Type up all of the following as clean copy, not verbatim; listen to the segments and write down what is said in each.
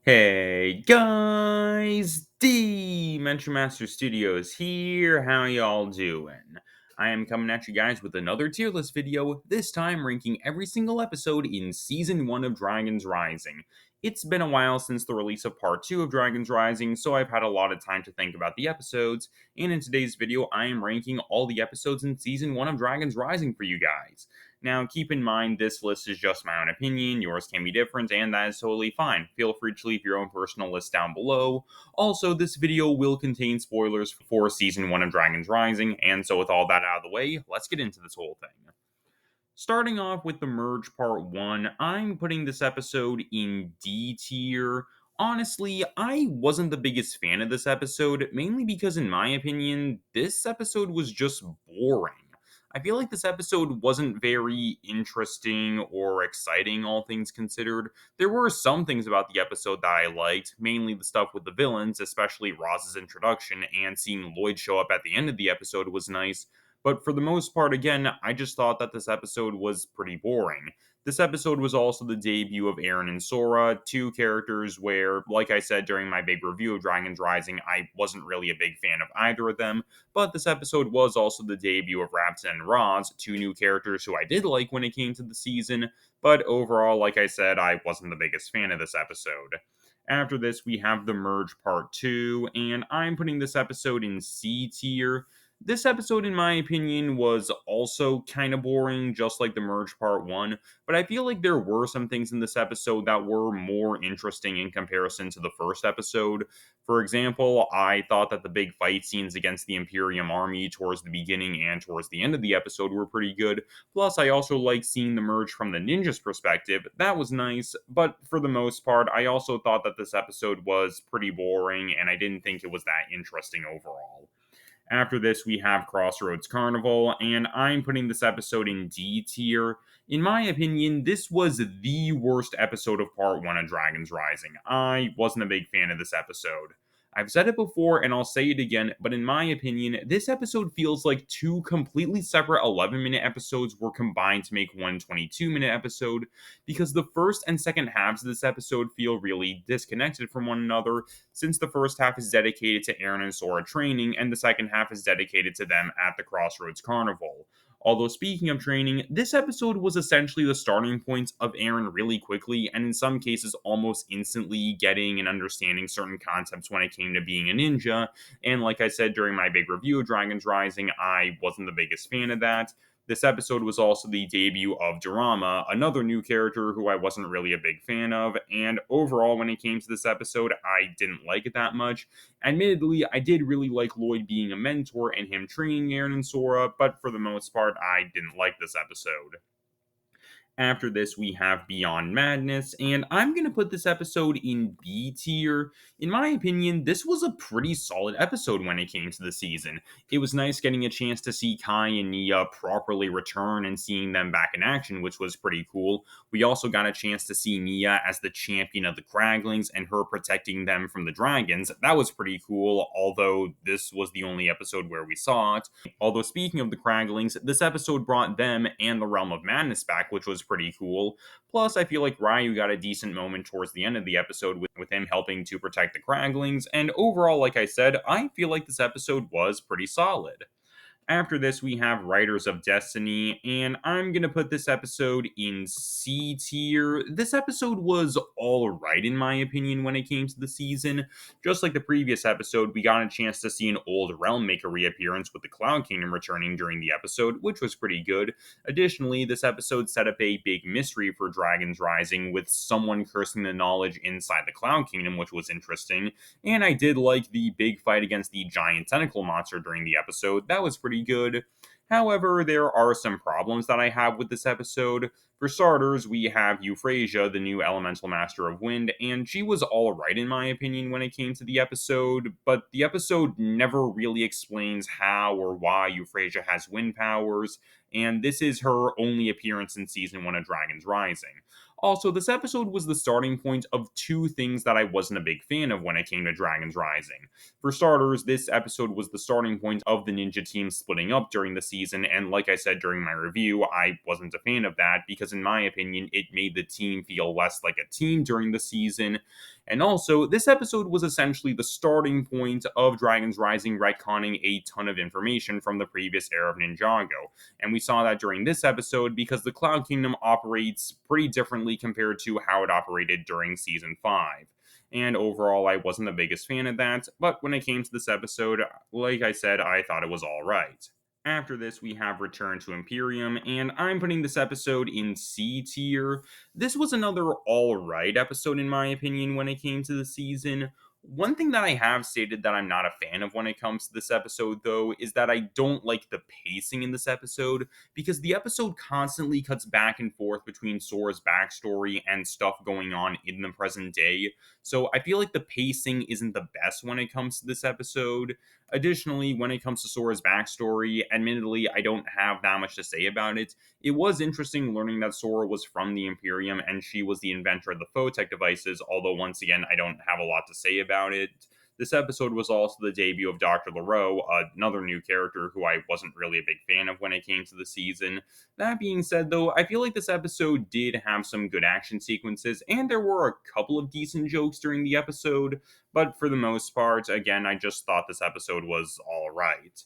Hey guys, Dimension Master Studios here. How y'all doing? I am coming at you guys with another tier list video, this time ranking every single episode in Season 1 of Dragons Rising. It's been a while since the release of Part 2 of Dragons Rising, so I've had a lot of time to think about the episodes, and in today's video I am ranking all the episodes in Season 1 of Dragons Rising for you guys. Now, keep in mind, this list is just my own opinion, yours can be different, and that is totally fine. Feel free to leave your own personal list down below. Also, this video will contain spoilers for Season 1 of Dragons Rising, and so with all that out of the way, let's get into this whole thing. Starting off with the Merge Part 1, I'm putting this episode in D tier. Honestly, I wasn't the biggest fan of this episode, mainly because, in my opinion, this episode was just boring. I feel like this episode wasn't very interesting or exciting, all things considered. There were some things about the episode that I liked, mainly the stuff with the villains, especially Roz's introduction, and seeing Lloyd show up at the end of the episode was nice. But for the most part, again, I just thought that this episode was pretty boring. This episode was also the debut of Aaron and Sora, two characters where, like I said during my big review of Dragons Rising, I wasn't really a big fan of either of them, but this episode was also the debut of Raptor and Roz, two new characters who I did like when it came to the season, but overall, like I said, I wasn't the biggest fan of this episode. After this, we have The Merge Part 2, and I'm putting this episode in C tier. This episode, in my opinion, was also kind of boring, just like the Merge Part 1, but I feel like there were some things in this episode that were more interesting in comparison to the first episode. For example, I thought that the big fight scenes against the Imperium army towards the beginning and towards the end of the episode were pretty good. Plus, I also liked seeing the merge from the ninja's perspective. That was nice, but for the most part, I also thought that this episode was pretty boring, and I didn't think it was that interesting overall. After this, we have Crossroads Carnival, and I'm putting this episode in D tier. In my opinion, this was the worst episode of Part 1 of Dragons Rising. I wasn't a big fan of this episode. I've said it before and I'll say it again, but in my opinion, this episode feels like two completely separate 11-minute episodes were combined to make one 22-minute episode, because the first and second halves of this episode feel really disconnected from one another, since the first half is dedicated to Aaron and Sora training, and the second half is dedicated to them at the Crossroads Carnival. Although, speaking of training, this episode was essentially the starting point of Aaron really quickly, and in some cases almost instantly getting and understanding certain concepts when it came to being a ninja. And like I said during my big review of Dragons Rising, I wasn't the biggest fan of that. This episode was also the debut of Dorama, another new character who I wasn't really a big fan of, and overall, when it came to this episode, I didn't like it that much. Admittedly, I did really like Lloyd being a mentor and him training Aaron and Sora, but for the most part, I didn't like this episode. After this, we have Beyond Madness, and I'm going to put this episode in B tier. In my opinion, this was a pretty solid episode when it came to the season. It was nice getting a chance to see Kai and Nia properly return and seeing them back in action, which was pretty cool. We also got a chance to see Nia as the champion of the Craglings and her protecting them from the dragons. That was pretty cool, although this was the only episode where we saw it. Although, speaking of the Craglings, this episode brought them and the Realm of Madness back, which was pretty cool. Plus, I feel like Ryu got a decent moment towards the end of the episode with him helping to protect the Craglings, and overall, like I said, I feel like this episode was pretty solid. After this, we have Riders of Destiny, and I'm going to put this episode in C tier. This episode was alright, in my opinion, when it came to the season. Just like the previous episode, we got a chance to see an old Realm Maker reappearance with the Cloud Kingdom returning during the episode, which was pretty good. Additionally, this episode set up a big mystery for Dragons Rising, with someone cursing the knowledge inside the Cloud Kingdom, which was interesting. And I did like the big fight against the giant tentacle monster during the episode. That was pretty good. However, there are some problems that I have with this episode. For starters, we have Euphrasia, the new elemental master of wind, and she was alright in my opinion when it came to the episode, but the episode never really explains how or why Euphrasia has wind powers, and this is her only appearance in season 1 of Dragons Rising. Also, this episode was the starting point of two things that I wasn't a big fan of when it came to Dragons Rising. For starters, this episode was the starting point of the ninja team splitting up during the season, and like I said during my review, I wasn't a fan of that because, in my opinion, it made the team feel less like a team during the season. And also, this episode was essentially the starting point of Dragon's Rising retconning a ton of information from the previous era of Ninjago. And we saw that during this episode because the Cloud Kingdom operates pretty differently compared to how it operated during Season 5. And overall, I wasn't the biggest fan of that, but when it came to this episode, like I said, I thought it was alright. After this, we have Return to Imperium, and I'm putting this episode in C tier. This was another alright episode, in my opinion, when it came to the season. One thing that I have stated that I'm not a fan of when it comes to this episode, though, is that I don't like the pacing in this episode, because the episode constantly cuts back and forth between Sora's backstory and stuff going on in the present day. So I feel like the pacing isn't the best when it comes to this episode. Additionally, when it comes to Sora's backstory, admittedly, I don't have that much to say about it. It was interesting learning that Sora was from the Imperium and she was the inventor of the photech devices, although once again, I don't have a lot to say about it. This episode was also the debut of Dr. LaRoe, another new character who I wasn't really a big fan of when it came to the season. That being said, though, I feel like this episode did have some good action sequences, and there were a couple of decent jokes during the episode, but for the most part, again, I just thought this episode was alright.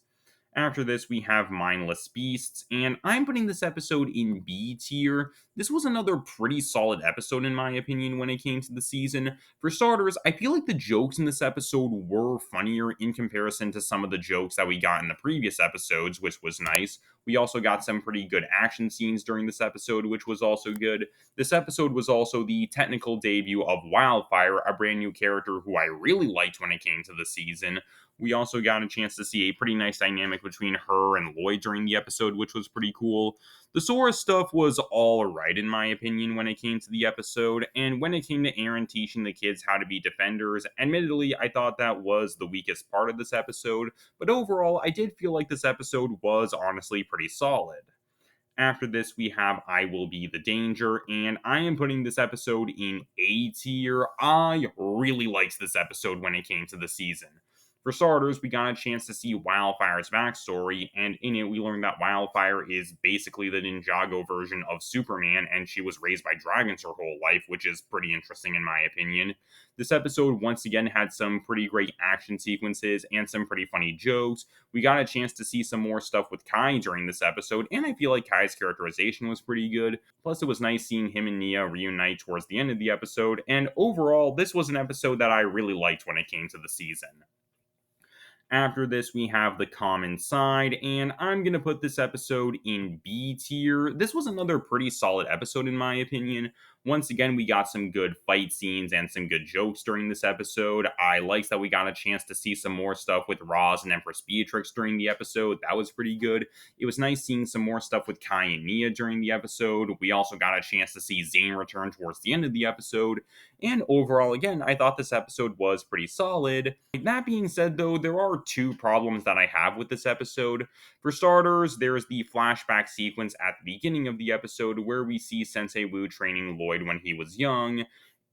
After this, we have Mindless Beasts, and I'm putting this episode in B tier. This was another pretty solid episode, in my opinion, when it came to the season. For starters, I feel like the jokes in this episode were funnier in comparison to some of the jokes that we got in the previous episodes, which was nice. We also got some pretty good action scenes during this episode, which was also good. This episode was also the technical debut of Wildfire, a brand new character who I really liked when it came to the season. We also got a chance to see a pretty nice dynamic between her and Lloyd during the episode, which was pretty cool. The Sora stuff was all right, in my opinion, when it came to the episode, and when it came to Aaron teaching the kids how to be defenders, admittedly, I thought that was the weakest part of this episode, but overall, I did feel like this episode was honestly pretty solid. After this, we have I Will Be the Danger, and I am putting this episode in A tier. I really liked this episode when it came to the season. For starters, we got a chance to see Wildfire's backstory, and in it, we learned that Wildfire is basically the Ninjago version of Superman, and she was raised by dragons her whole life, which is pretty interesting in my opinion. This episode once again had some pretty great action sequences and some pretty funny jokes. We got a chance to see some more stuff with Kai during this episode, and I feel like Kai's characterization was pretty good. Plus, it was nice seeing him and Nia reunite towards the end of the episode, and overall, this was an episode that I really liked when it came to the season. After this, we have The Common Side, and I'm going to put this episode in B tier. This was another pretty solid episode, in my opinion. Once again, we got some good fight scenes and some good jokes during this episode. I liked that we got a chance to see some more stuff with Roz and Empress Beatrix during the episode. That was pretty good. It was nice seeing some more stuff with Kai and Nia during the episode. We also got a chance to see Zane return towards the end of the episode. And overall, again, I thought this episode was pretty solid. That being said, though, there are two problems that I have with this episode. For starters, there's the flashback sequence at the beginning of the episode where we see Sensei Wu training Lloyd when he was young.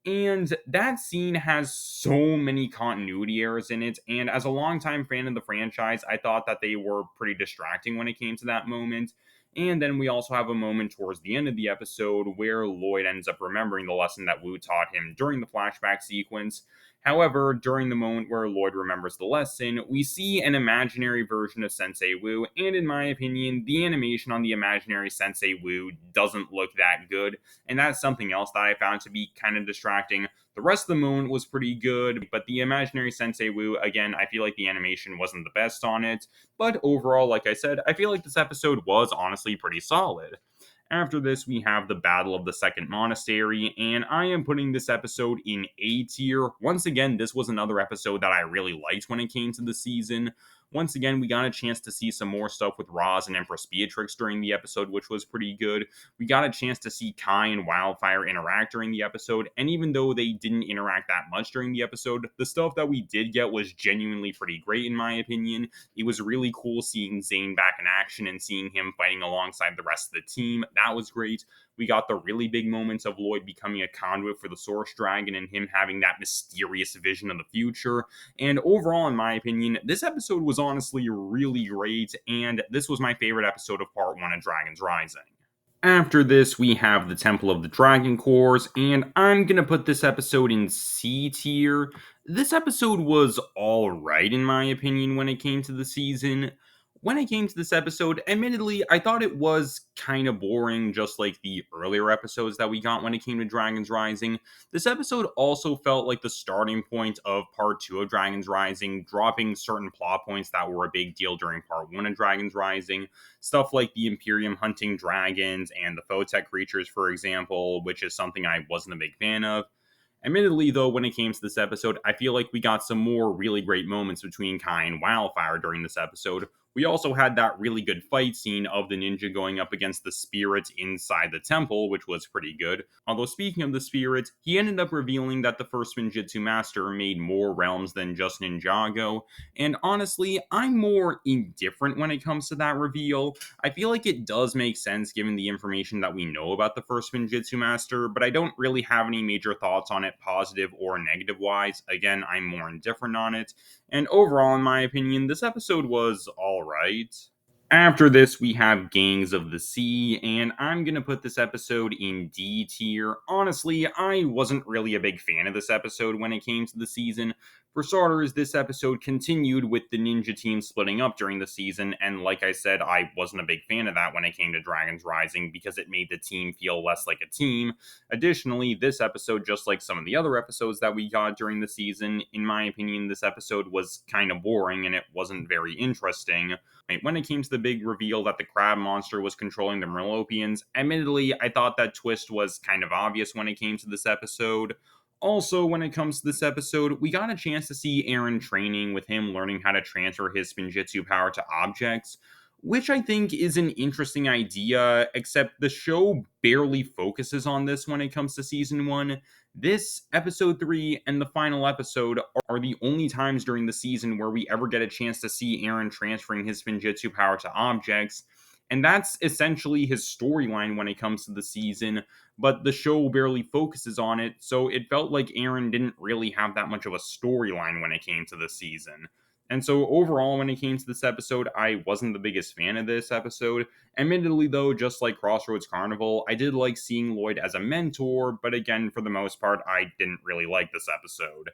And that scene has so many continuity errors in it. And as a longtime fan of the franchise, I thought that they were pretty distracting when it came to that moment. And then we also have a moment towards the end of the episode where Lloyd ends up remembering the lesson that Wu taught him during the flashback sequence. However, during the moment where Lloyd remembers the lesson, we see an imaginary version of Sensei Wu, and in my opinion, the animation on the imaginary Sensei Wu doesn't look that good, and that's something else that I found to be kind of distracting. The rest of the moment was pretty good, but the imaginary Sensei Wu, again, I feel like the animation wasn't the best on it, but overall, like I said, I feel like this episode was honestly pretty solid. After this, we have the Battle of the Second Monastery, and I am putting this episode in A tier. Once again, this was another episode that I really liked when it came to the season. Once again, we got a chance to see some more stuff with Roz and Empress Beatrix during the episode, which was pretty good. We got a chance to see Kai and Wildfire interact during the episode, and even though they didn't interact that much during the episode, the stuff that we did get was genuinely pretty great in my opinion. It was really cool seeing Zane back in action and seeing him fighting alongside the rest of the team. That was great. We got the really big moments of Lloyd becoming a conduit for the Source Dragon and him having that mysterious vision of the future. And overall, in my opinion, this episode was honestly really great, and this was my favorite episode of Part 1 of Dragon's Rising. After this, we have the Temple of the Dragon Cores, and I'm gonna put this episode in C tier. This episode was alright, in my opinion, when it came to the season. When it came to this episode, admittedly, I thought it was kind of boring, just like the earlier episodes that we got when it came to Dragons Rising. This episode also felt like the starting point of part 2 of Dragons Rising, dropping certain plot points that were a big deal during part 1 of Dragons Rising. Stuff like the Imperium hunting dragons and the Photech creatures, for example, which is something I wasn't a big fan of. Admittedly, though, when it came to this episode, I feel like we got some more really great moments between Kai and Wildfire during this episode. We also had that really good fight scene of the ninja going up against the spirits inside the temple, which was pretty good. Although, speaking of the spirits, he ended up revealing that the first Ninjutsu master made more realms than just Ninjago. And honestly, I'm more indifferent when it comes to that reveal. I feel like it does make sense given the information that we know about the first Ninjutsu Master, but I don't really have any major thoughts on it, positive or negative wise. Again, I'm more indifferent on it. And overall, in my opinion, this episode was alright. After this, we have Gangs of the Sea, and I'm gonna put this episode in D tier. Honestly, I wasn't really a big fan of this episode when it came to the season. For starters, this episode continued with the ninja team splitting up during the season, and like I said, I wasn't a big fan of that when it came to Dragons Rising because it made the team feel less like a team. Additionally, this episode, just like some of the other episodes that we got during the season, in my opinion, this episode was kind of boring and it wasn't very interesting. When it came to the big reveal that the crab monster was controlling the Merlopians, admittedly, I thought that twist was kind of obvious when it came to this episode. Also, when it comes to this episode, we got a chance to see Aaron training with him learning how to transfer his Spinjitzu power to objects, which I think is an interesting idea, except the show barely focuses on this when it comes to season 1. This, episode 3, and the final episode are the only times during the season where we ever get a chance to see Aaron transferring his Spinjitzu power to objects. And that's essentially his storyline when it comes to the season, but the show barely focuses on it, so it felt like Aaron didn't really have that much of a storyline when it came to the season. And so overall, when it came to this episode, I wasn't the biggest fan of this episode. Admittedly, though, just like Crossroads Carnival, I did like seeing Lloyd as a mentor, but again, for the most part, I didn't really like this episode.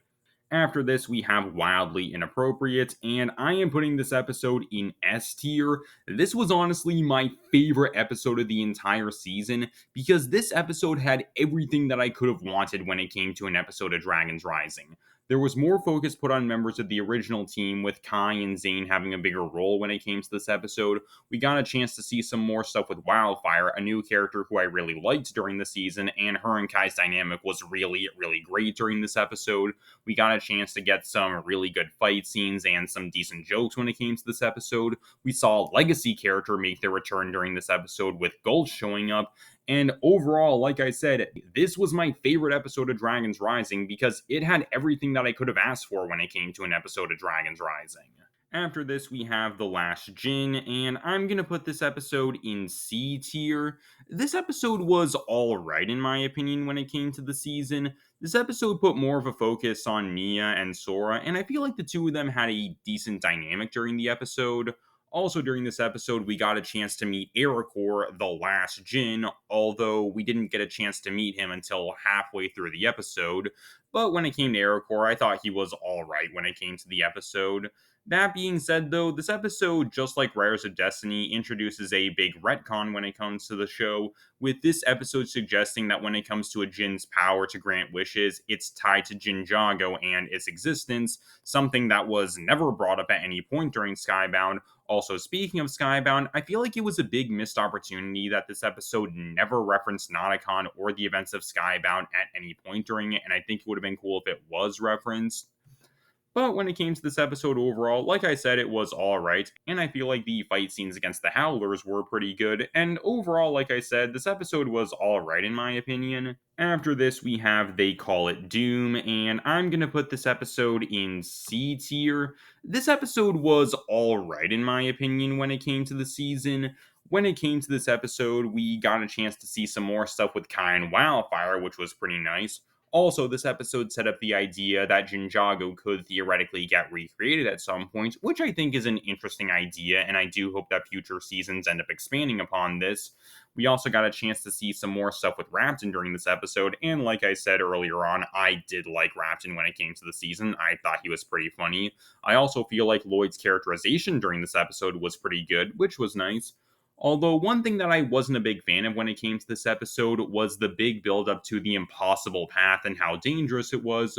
After this, we have Wildly Inappropriate, and I am putting this episode in S tier. This was honestly my favorite episode of the entire season because this episode had everything that I could have wanted when it came to an episode of Dragons Rising. There was more focus put on members of the original team, with Kai and Zane having a bigger role when it came to this episode. We got a chance to see some more stuff with Wildfire, a new character who I really liked during the season, and her and Kai's dynamic was really, really great during this episode. We got a chance to get some really good fight scenes and some decent jokes when it came to this episode. We saw a legacy character make their return during this episode with Gold showing up. And overall, like I said, this was my favorite episode of Dragons Rising because it had everything that I could have asked for when it came to an episode of Dragons Rising. After this, we have The Last Djinn, and I'm gonna put this episode in C tier. This episode was alright, in my opinion, when it came to the season. This episode put more of a focus on Mia and Sora, and I feel like the two of them had a decent dynamic during the episode. Also, during this episode, we got a chance to meet Ericor, the last Djinn, although we didn't get a chance to meet him until halfway through the episode. But when it came to Ericor, I thought he was alright when it came to the episode. That being said, though, this episode, just like Riders of Destiny, introduces a big retcon when it comes to the show, with this episode suggesting that when it comes to a Jin's power to grant wishes, it's tied to Ninjago and its existence, something that was never brought up at any point during Skybound. Also, speaking of Skybound, I feel like it was a big missed opportunity that this episode never referenced Nauticon or the events of Skybound at any point during it, and I think it would have been cool if it was referenced. But when it came to this episode overall, like I said, it was alright, and I feel like the fight scenes against the Howlers were pretty good, and overall, like I said, this episode was alright in my opinion. After this, we have They Call It Doom, and I'm gonna put this episode in C tier. This episode was alright in my opinion when it came to the season. When it came to this episode, we got a chance to see some more stuff with Kai and Wildfire, which was pretty nice. Also, this episode set up the idea that Ninjago could theoretically get recreated at some point, which I think is an interesting idea, and I do hope that future seasons end up expanding upon this. We also got a chance to see some more stuff with Rapton during this episode, and like I said earlier on, I did like Rapton when it came to the season. I thought he was pretty funny. I also feel like Lloyd's characterization during this episode was pretty good, which was nice. Although, one thing that I wasn't a big fan of when it came to this episode was the big build up to the impossible path and how dangerous it was,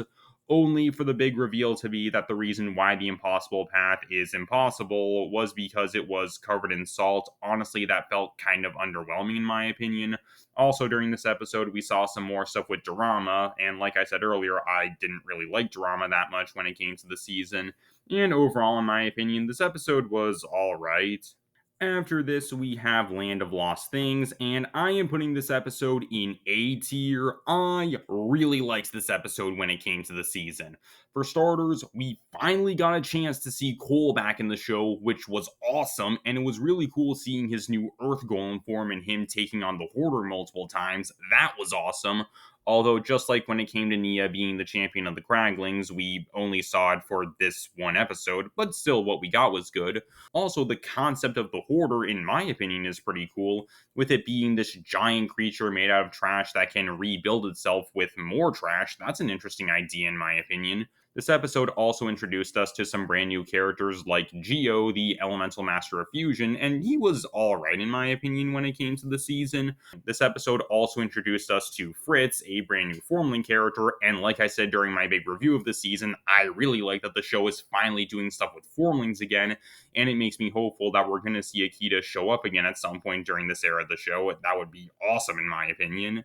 only for the big reveal to be that the reason why the impossible path is impossible was because it was covered in salt. Honestly, that felt kind of underwhelming in my opinion. Also, during this episode, we saw some more stuff with drama, and like I said earlier, I didn't really like drama that much when it came to the season. And overall, in my opinion, this episode was alright. After this, we have Land of Lost Things, and I am putting this episode in A tier. I really liked this episode when it came to the season. For starters, we finally got a chance to see Cole back in the show, which was awesome, and it was really cool seeing his new Earth Golem form and him taking on the Hoarder multiple times. That was awesome. Although, just like when it came to Nia being the champion of the Craglings, we only saw it for this one episode, but still, what we got was good. Also, the concept of the Hoarder, in my opinion, is pretty cool, with it being this giant creature made out of trash that can rebuild itself with more trash. That's an interesting idea, in my opinion. This episode also introduced us to some brand new characters like Geo, the Elemental Master of Fusion, and he was alright in my opinion when it came to the season. This episode also introduced us to Fritz, a brand new Formling character, and like I said during my big review of the season, I really like that the show is finally doing stuff with Formlings again, and it makes me hopeful that we're going to see Akita show up again at some point during this era of the show. That would be awesome in my opinion.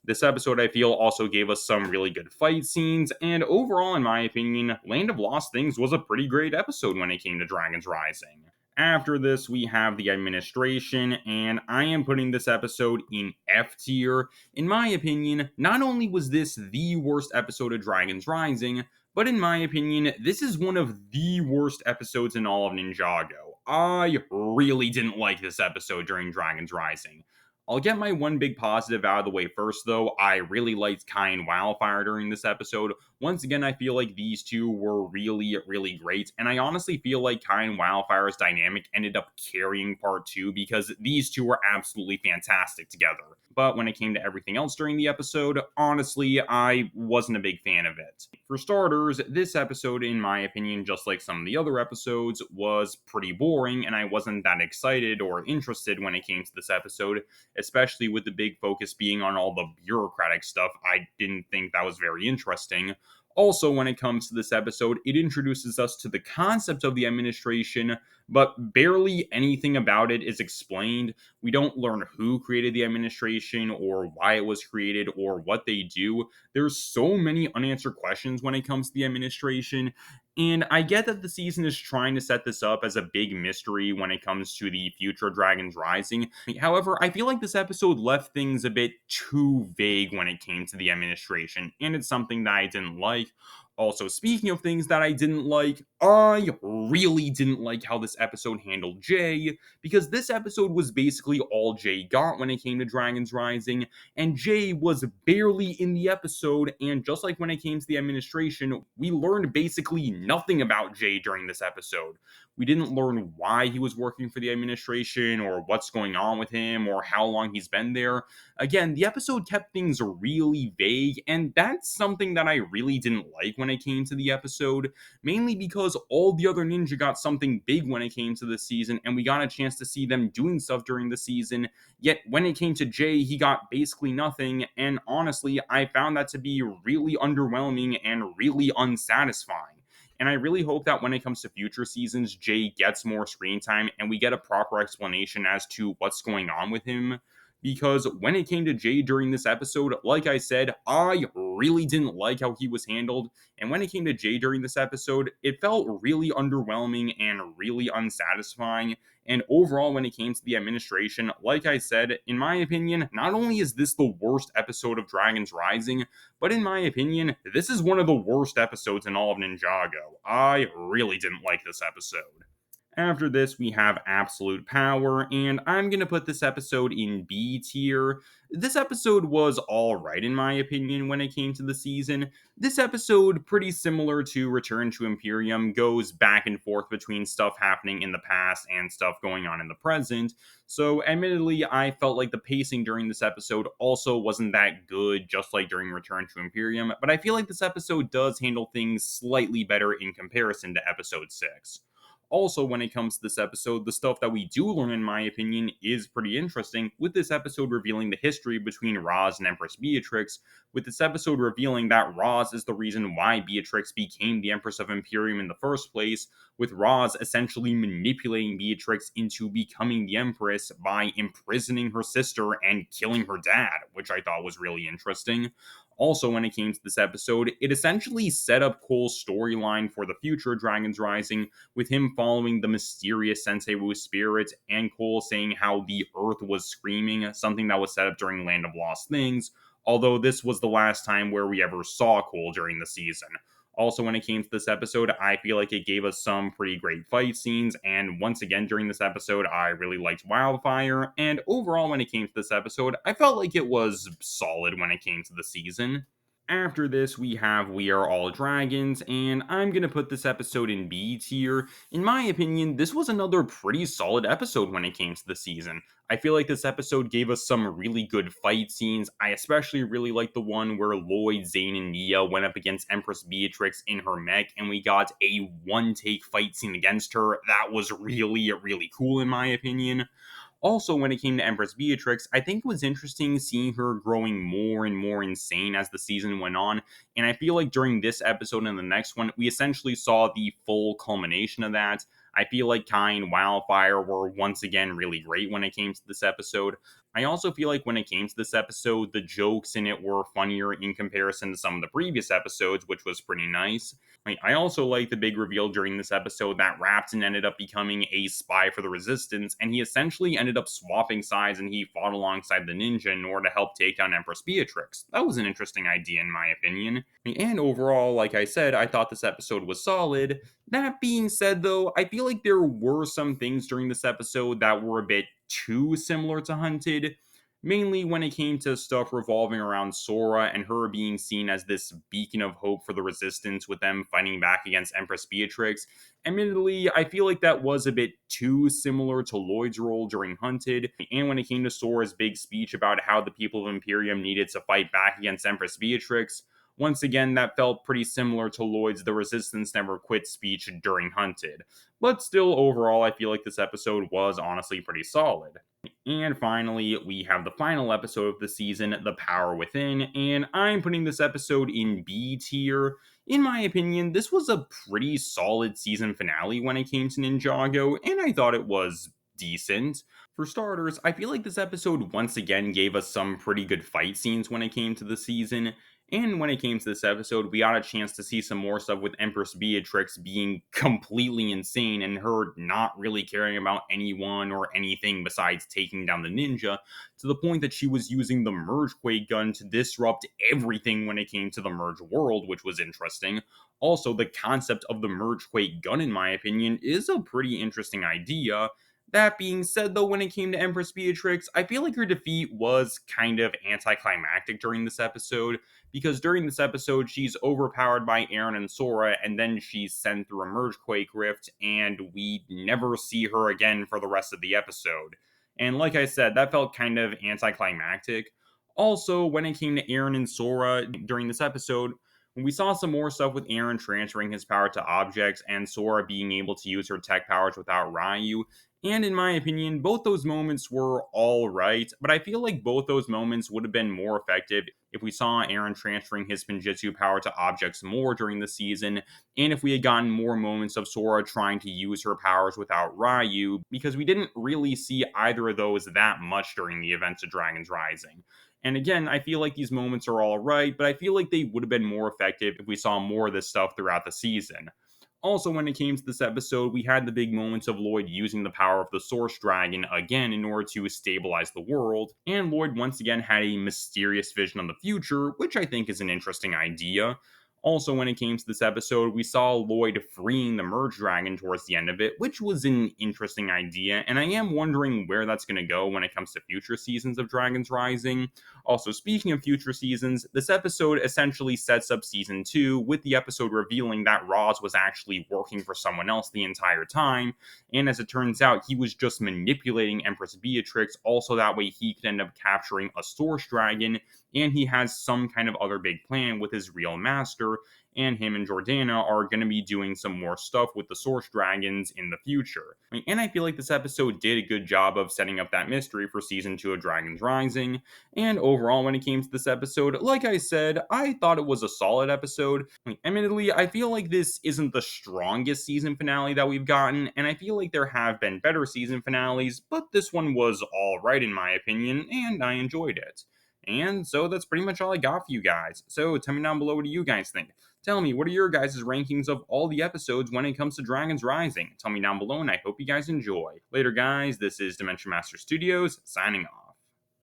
This episode, I feel, also gave us some really good fight scenes, and overall, in my opinion, Land of Lost Things was a pretty great episode when it came to Dragons Rising. After this, we have the administration, and I am putting this episode in F tier. In my opinion, not only was this the worst episode of Dragons Rising, but in my opinion, this is one of the worst episodes in all of Ninjago. I really didn't like this episode during Dragons Rising. I'll get my one big positive out of the way first, though. I really liked Kai and Wildfire during this episode. Once again, I feel like these two were really, really great, and I honestly feel like Kai and Wildfire's dynamic ended up carrying part two because these two were absolutely fantastic together. But when it came to everything else during the episode, honestly, I wasn't a big fan of it. For starters, this episode, in my opinion, just like some of the other episodes, was pretty boring, and I wasn't that excited or interested when it came to this episode, especially with the big focus being on all the bureaucratic stuff. I didn't think that was very interesting. Also, when it comes to this episode, it introduces us to the concept of the administration, but barely anything about it is explained. We don't learn who created the administration or why it was created or what they do. There's so many unanswered questions when it comes to the administration, and I get that the season is trying to set this up as a big mystery when it comes to the future Dragons Rising. However, I feel like this episode left things a bit too vague when it came to the administration, and it's something that I didn't like. Also, speaking of things that I didn't like, I really didn't like how this episode handled Jay, because this episode was basically all Jay got when it came to Dragons Rising, and Jay was barely in the episode, and just like when it came to the administration, we learned basically nothing about Jay during this episode. We didn't learn why he was working for the administration, or what's going on with him, or how long he's been there. Again, the episode kept things really vague, and that's something that I really didn't like when it came to the episode, mainly because all the other ninja got something big when it came to the season, and we got a chance to see them doing stuff during the season. Yet when it came to Jay, he got basically nothing, and honestly, I found that to be really underwhelming and really unsatisfying. And I really hope that when it comes to future seasons, Jay gets more screen time and we get a proper explanation as to what's going on with him. Because when it came to Jay during this episode, like I said, I really didn't like how he was handled. And when it came to Jay during this episode, it felt really underwhelming and really unsatisfying. And overall, when it came to the administration, like I said, in my opinion, not only is this the worst episode of Dragons Rising, but in my opinion, this is one of the worst episodes in all of Ninjago. I really didn't like this episode. After this, we have Absolute Power, and I'm gonna put this episode in B tier. This episode was alright in my opinion when it came to the season. This episode, pretty similar to Return to Imperium, goes back and forth between stuff happening in the past and stuff going on in the present. So, admittedly, I felt like the pacing during this episode also wasn't that good, just like during Return to Imperium, but I feel like this episode does handle things slightly better in comparison to episode 6. Also, when it comes to this episode, the stuff that we do learn, in my opinion, is pretty interesting, with this episode revealing the history between Roz and Empress Beatrix, with this episode revealing that Roz is the reason why Beatrix became the Empress of Imperium in the first place, with Roz essentially manipulating Beatrix into becoming the Empress by imprisoning her sister and killing her dad, which I thought was really interesting. Also, when it came to this episode, it essentially set up Cole's storyline for the future Dragons Rising, with him following the mysterious Sensei Wu spirit, and Cole saying how the Earth was screaming, something that was set up during Land of Lost Things, although this was the last time where we ever saw Cole during the season. Also, when it came to this episode, I feel like it gave us some pretty great fight scenes, and once again during this episode, I really liked Wildfire, and overall, when it came to this episode, I felt like it was solid when it came to the season. After this, we have We Are All Dragons, and I'm gonna put this episode in B tier. In my opinion, this was another pretty solid episode when it came to the season. I feel like this episode gave us some really good fight scenes. I especially really like the one where Lloyd, Zane, and Nia went up against Empress Beatrix in her mech, and we got a one take fight scene against her. That was really, really cool, in my opinion. Also, when it came to Empress Beatrix, I think it was interesting seeing her growing more and more insane as the season went on. And I feel like during this episode and the next one, we essentially saw the full culmination of that. I feel like Kai and Wildfire were once again really great when it came to this episode. I also feel like when it came to this episode, the jokes in it were funnier in comparison to some of the previous episodes, which was pretty nice. I also like the big reveal during this episode that Rapton ended up becoming a spy for the Resistance, and he essentially ended up swapping sides and he fought alongside the ninja in order to help take down Empress Beatrix. That was an interesting idea, in my opinion. And overall, like I said, I thought this episode was solid. That being said, though, I feel like there were some things during this episode that were a bit too similar to Hunted, mainly when it came to stuff revolving around Sora and her being seen as this beacon of hope for the Resistance, with them fighting back against Empress Beatrix. Admittedly, I feel like that was a bit too similar to Lloyd's role during Hunted, and when it came to Sora's big speech about how the people of Imperium needed to fight back against Empress Beatrix. Once again, that felt pretty similar to Lloyd's The Resistance Never Quit speech during Hunted. But still, overall, I feel like this episode was honestly pretty solid. And finally, we have the final episode of the season, The Power Within, and I'm putting this episode in B tier. In my opinion, this was a pretty solid season finale when it came to Ninjago, and I thought it was decent. For starters, I feel like this episode once again gave us some pretty good fight scenes when it came to the season. And when it came to this episode, we got a chance to see some more stuff with Empress Beatrix being completely insane and her not really caring about anyone or anything besides taking down the ninja, to the point that she was using the Mergequake gun to disrupt everything when it came to the Merge world, which was interesting. Also, the concept of the Mergequake gun, in my opinion, is a pretty interesting idea. That being said, though, when it came to Empress Beatrix, I feel like her defeat was kind of anticlimactic during this episode, because during this episode, she's overpowered by Aaron and Sora, and then she's sent through a Mergequake rift, and we never see her again for the rest of the episode. And like I said, that felt kind of anticlimactic. Also, when it came to Aaron and Sora during this episode, when we saw some more stuff with Aaron transferring his power to objects and Sora being able to use her tech powers without Ryu, and in my opinion, both those moments were all right, but I feel like both those moments would have been more effective if we saw Aaron transferring his Spinjitzu power to objects more during the season, and if we had gotten more moments of Sora trying to use her powers without Ryu, because we didn't really see either of those that much during the events of Dragons Rising. And again, I feel like these moments are all right, but I feel like they would have been more effective if we saw more of this stuff throughout the season. Also, when it came to this episode, we had the big moments of Lloyd using the power of the Source Dragon again in order to stabilize the world, and Lloyd once again had a mysterious vision of the future, which I think is an interesting idea. Also, when it came to this episode, we saw Lloyd freeing the Merge Dragon towards the end of it, which was an interesting idea, and I am wondering where that's going to go when it comes to future seasons of Dragons Rising. Also, speaking of future seasons, this episode essentially sets up season 2 with the episode revealing that Roz was actually working for someone else the entire time, and as it turns out, he was just manipulating Empress Beatrix, also that way he could end up capturing a Source Dragon, and he has some kind of other big plan with his real master, and him and Jordana are going to be doing some more stuff with the Source Dragons in the future. And I feel like this episode did a good job of setting up that mystery for season 2 of Dragons Rising. And overall, when it came to this episode, like I said, I thought it was a solid episode. Admittedly, I feel like this isn't the strongest season finale that we've gotten, and I feel like there have been better season finales, but this one was alright in my opinion, and I enjoyed it. And so that's pretty much all I got for you guys. So tell me down below, what do you guys think? Tell me, what are your guys' rankings of all the episodes when it comes to Dragons Rising? Tell me down below, and I hope you guys enjoy. Later, guys, this is Dimension Master Studios, signing off.